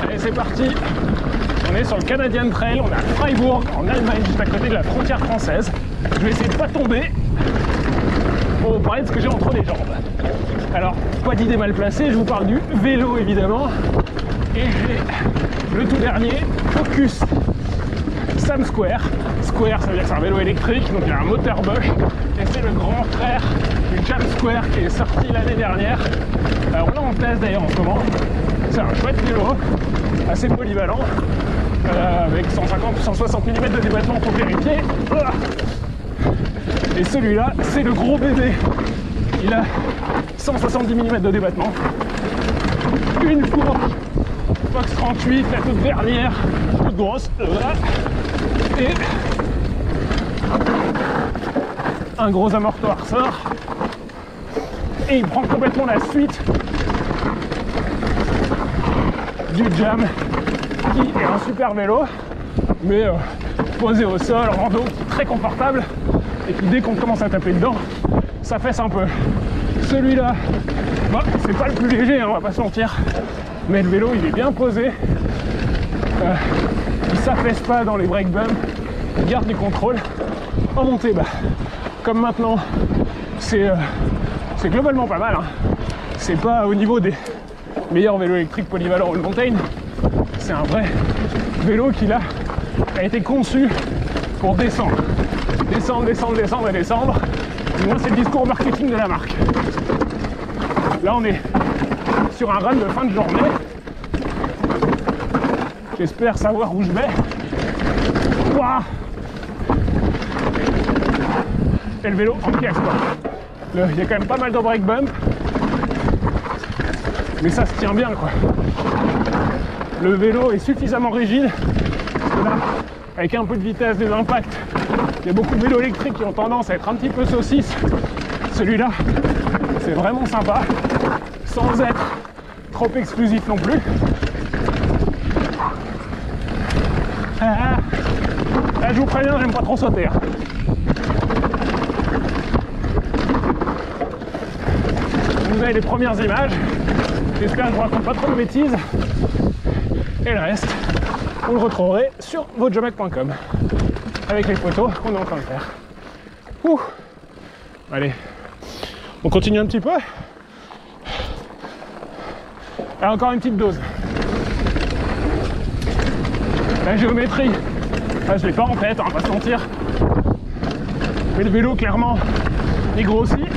Allez, c'est parti. On est sur le Canadian Trail, on est à Freiburg, en Allemagne, juste à côté de la frontière française. Je vais essayer de pas tomber pour vous parler de ce que j'ai entre les jambes. Alors, pas d'idée mal placée, je vous parle du vélo évidemment. Et j'ai le tout dernier Focus Sam Square. Square, ça veut dire que c'est un vélo électrique, donc il y a un moteur Bosch. Et c'est le grand frère du Jam Square qui est sorti l'année dernière. Alors on l'a en test d'ailleurs en ce moment. C'est un chouette vélo, assez polyvalent, avec 150 ou 160 mm de débattement pour vérifier. Et celui-là, c'est le gros bébé. Il a 170 mm de débattement. Une fourche Fox 38, la toute dernière, toute grosse. Et un gros amortisseur sort. Et il prend complètement la suite du Jam, qui est un super vélo, mais posé au sol, rando, très confortable, et qui dès qu'on commence à taper dedans, ça fesse un peu. Celui-là, bah, c'est pas le plus léger, hein, on va pas se mentir, mais le vélo il est bien posé, il s'affaisse pas dans les break bumps, il garde du contrôle. En montée, bah, comme maintenant, c'est globalement pas mal, hein. C'est pas au niveau des meilleurs vélos électriques polyvalents all mountain, c'est un vrai vélo qui là a été conçu pour descendre, descendre et descendre. Du moins c'est le discours marketing de la marque. Là on est sur un run de fin de journée. J'espère savoir où je vais. Ouah, et le vélo en pièces quoi. Il y a quand même pas mal de break bump, mais ça se tient bien quoi. Le vélo est suffisamment rigide parce que là, avec un peu de vitesse, des impacts, il y a beaucoup de vélos électriques qui ont tendance à être un petit peu saucisses. Celui-là, c'est vraiment sympa, sans être trop exclusif non plus. Là, je vous préviens, j'aime pas trop sauter. Vous avez les premières images. J'espère que je ne vous raconte pas trop de bêtises. Et le reste, vous le retrouverez sur votejamac.com avec les photos qu'on est en train de faire. Ouh. Allez, on continue un petit peu. Et encore une petite dose. La géométrie, là, je l'ai pas en tête, on va pas se mentir. Mais le vélo, clairement, il grossit.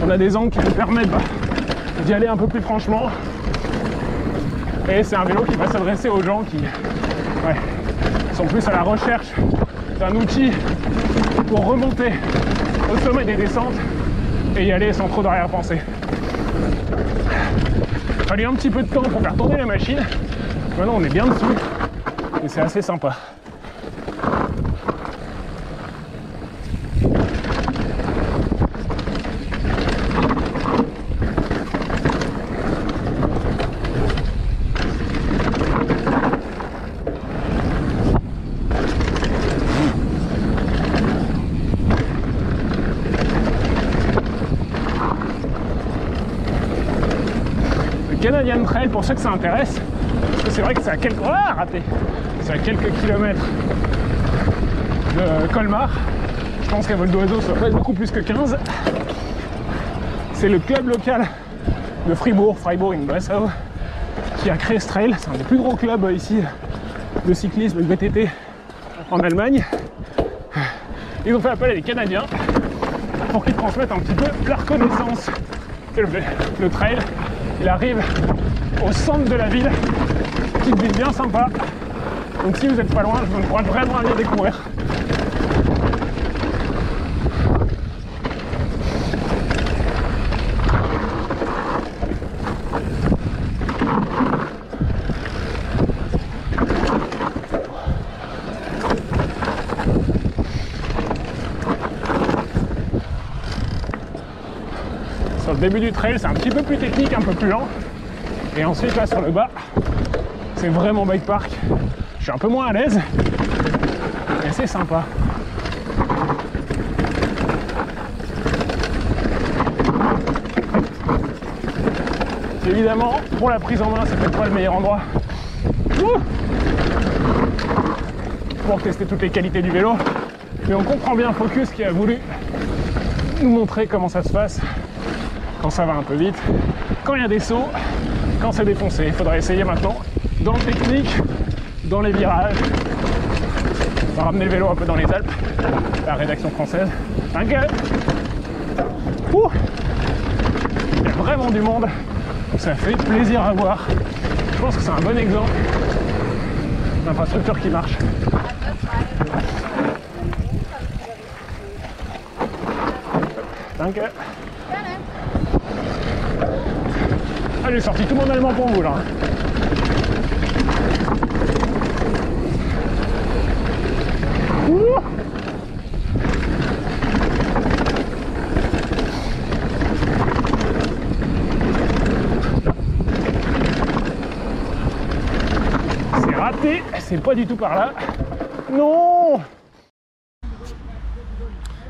On a des angles qui nous permettent d'y aller un peu plus franchement. Et c'est un vélo qui va s'adresser aux gens qui sont plus à la recherche d'un outil pour remonter au sommet des descentes et y aller sans trop d'arrière-pensée. Il a fallu un petit peu de temps pour faire tourner la machine. Maintenant on est bien dessus et c'est assez sympa. Canadian Trail, pour ceux que ça intéresse, parce que c'est vrai que c'est à quelques... Ah, raté. C'est à quelques kilomètres de Colmar. Je pense qu'à vol d'oiseau, ça va pas être beaucoup plus que 15. C'est le club local de Fribourg in Breslau, qui a créé ce trail. C'est un des plus gros clubs ici de cyclisme, de VTT en Allemagne. Ils ont fait appel à des Canadiens pour qu'ils transmettent un petit peu leur connaissance. Le trail, il arrive au centre de la ville, petite ville bien sympa. Donc si vous n'êtes pas loin, je vous encourage vraiment à venir découvrir. Sur le début du trail, c'est un petit peu plus technique, un peu plus lent. Et ensuite, là, sur le bas, c'est vraiment bike park. Je suis un peu moins à l'aise, mais c'est sympa. Évidemment, pour la prise en main, c'est peut-être pas le meilleur endroit pour tester toutes les qualités du vélo. Mais on comprend bien Focus qui a voulu nous montrer comment ça se passe quand ça va un peu vite, quand il y a des sauts, quand c'est défoncé. Il faudra essayer maintenant dans le technique, dans les virages. On va ramener le vélo un peu dans les Alpes, la rédaction française. T'inquiète. Il y a vraiment du monde, ça fait plaisir à voir. Je pense que c'est un bon exemple d'infrastructure qui marche. T'inquiète. Ah, j'ai sorti tout mon allemand pour vous là. C'est raté, c'est pas du tout par là. Non!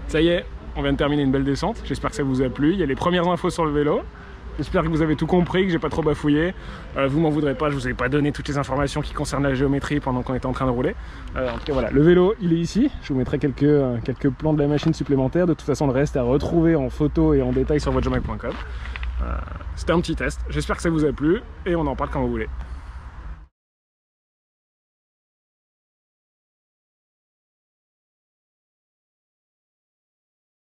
Ça y est, on vient de terminer une belle descente. J'espère que ça vous a plu. Il y a les premières infos sur le vélo. J'espère que vous avez tout compris, que j'ai pas trop bafouillé. Vous m'en voudrez pas, je vous ai pas donné toutes les informations qui concernent la géométrie pendant qu'on était en train de rouler. En tout cas voilà, le vélo il est ici. Je vous mettrai quelques plans de la machine supplémentaires. De toute façon le reste est à retrouver en photo et en détail sur whatjomag.com. C'était un petit test, j'espère que ça vous a plu et on en parle quand vous voulez.